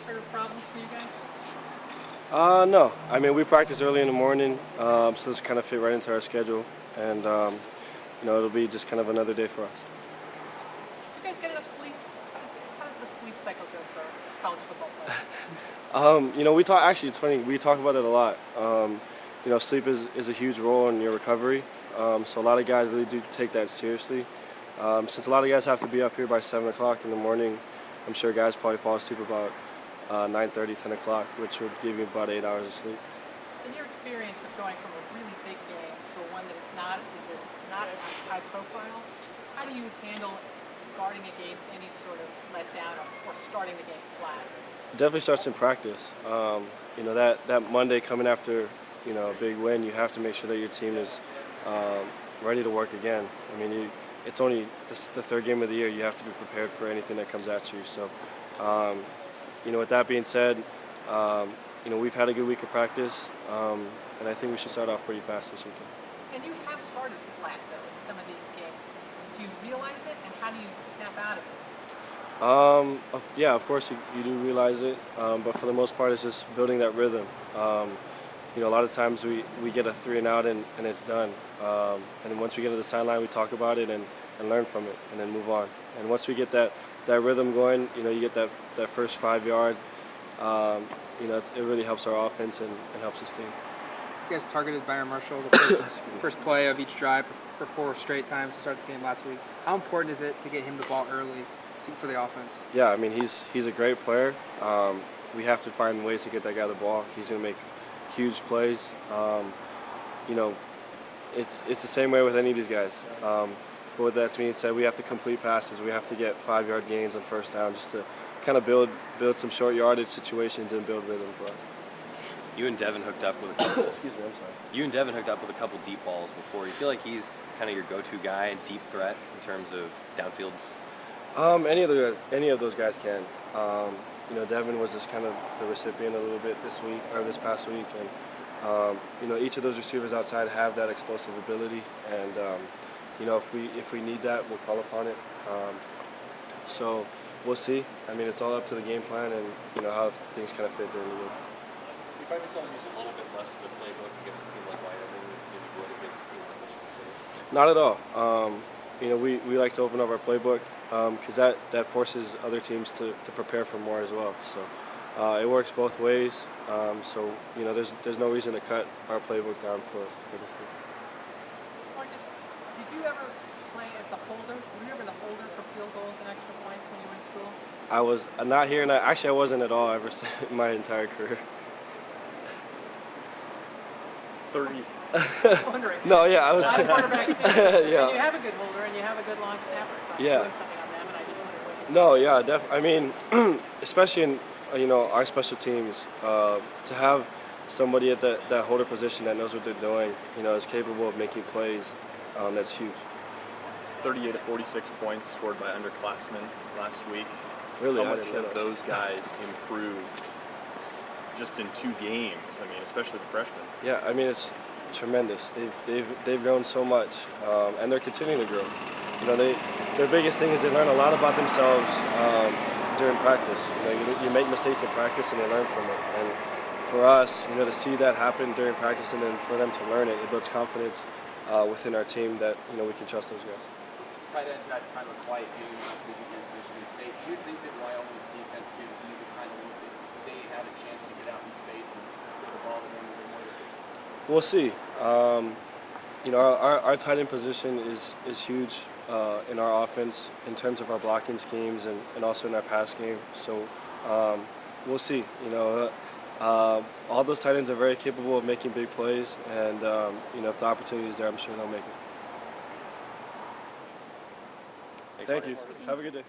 answer problems for you guys? No. I mean, we practice early in the morning, so this kind of fit right into our schedule, and it'll be just kind of another day for us. Do you guys get enough sleep? How does the sleep cycle go for college football players? We talk. Actually, it's funny. We talk about it a lot. Sleep is a huge role in your recovery. So a lot of guys really do take that seriously. Since a lot of guys have to be up here by 7 o'clock in the morning, I'm sure guys probably fall asleep about 9:30, 10 o'clock, which would give you about 8 hours of sleep. In your experience of going from a really big game to one that is not as high profile, how do you handle guarding against any sort of letdown or starting the game flat? Definitely starts in practice. That Monday coming after a big win, you have to make sure that your team is ready to work again. I mean, it's only the third game of the year. You have to be prepared for anything that comes at you. So, with that being said, we've had a good week of practice, and I think we should start off pretty fast this weekend. And you have started flat, though, in some of these games. Do you realize it, and how do you snap out of it? Yeah, of course you do realize it, but for the most part, it's just building that rhythm. A lot of times we get a 3 and out and it's done. And then once we get to the sideline, we talk about it and learn from it and then move on. And once we get that rhythm going, you get that first 5 yard, it really helps our offense and helps this team. You guys targeted Byron Marshall the first play of each drive for 4 straight times to start the game last week. How important is it to get him the ball early for the offense? Yeah, I mean, he's a great player. We have to find ways to get that guy the ball. He's going to make huge plays. It's the same way with any of these guys. But with that being said, we have to complete passes. We have to get 5-yard gains on first down just to kind of build some short yardage situations and build rhythm for us. You and Devin hooked up with a couple. Excuse me, I'm sorry. You and Devin hooked up with a couple deep balls before. You feel like he's kind of your go-to guy and deep threat in terms of downfield? Any of those guys can. Devin was just kind of the recipient a little bit this past week, and each of those receivers outside have that explosive ability, and if we need that, we'll call upon it. So we'll see. I mean, it's all up to the game plan and how things kind of fit during the week. You find yourself using a little bit less of the playbook against a team like Wyoming than you would against a team like Michigan State? Not at all. We like to open up our playbook because that forces other teams to prepare for more as well. So it works both ways. There's no reason to cut our playbook down for this team. Marcus, did you ever play as the holder? Were you ever the holder for field goals and extra points when you were in school? I was not here, and I wasn't at all ever in my entire career. 30. Wondering. No, yeah, I was. Quarterback too. Yeah. And you have a good holder and you have a good long snapper, so I'm doing something on them, and I just wondered what you No, yeah, I mean, especially in our special teams, to have somebody at that holder position that knows what they're doing, is capable of making plays, that's huge. 38 to 46 points scored by underclassmen last week. Really, how much have those guys improved just in 2 games? I mean, especially the freshmen. Yeah, I mean, it's tremendous. They've grown so much, and they're continuing to grow. Their biggest thing is they learn a lot about themselves during practice. You make mistakes in practice and they learn from it. And for us, to see that happen during practice and then for them to learn it, it builds confidence within our team that we can trust those guys. Tight ends had kind of a quiet game last week against Michigan State. Do you think that Wyoming's defense gives you the kind of look that they had a chance to get out in space and put the ball in a little bit more this week? We'll see. Our tight end position is huge in our offense in terms of our blocking schemes and also in our pass game. So we'll see. All those tight ends are very capable of making big plays, and if the opportunity is there, I'm sure they'll make it. Thank you. Have a good day.